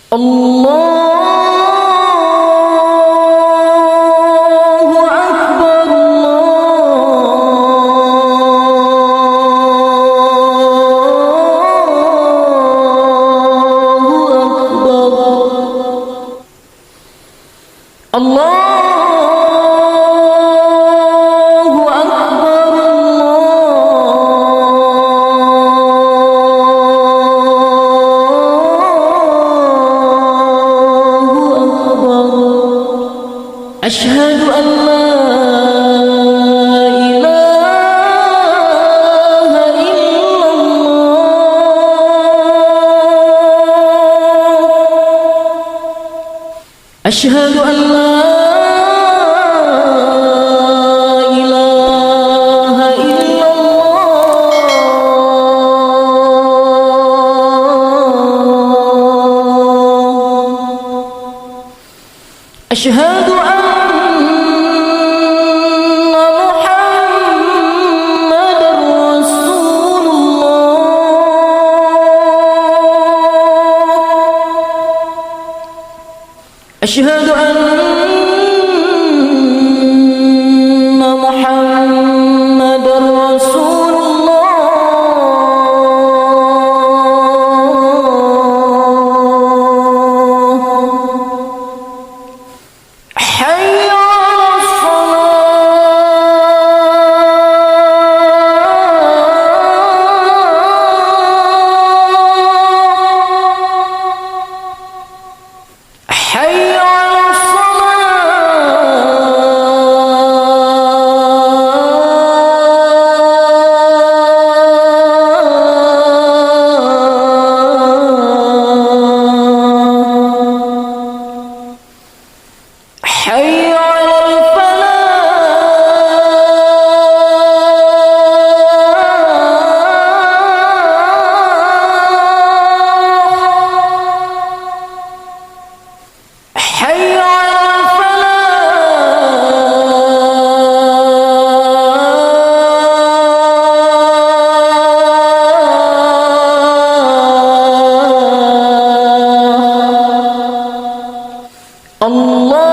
Allahu Akbar, Allahu Akbar. أشهد أن لا إله إلا الله. أشهد أن لا إله إلا الله. أشهد أن أشهد أن محمدًا رسول الله. حي على الصلاة. حي حي على الفلاح. حي على الفلاح. الله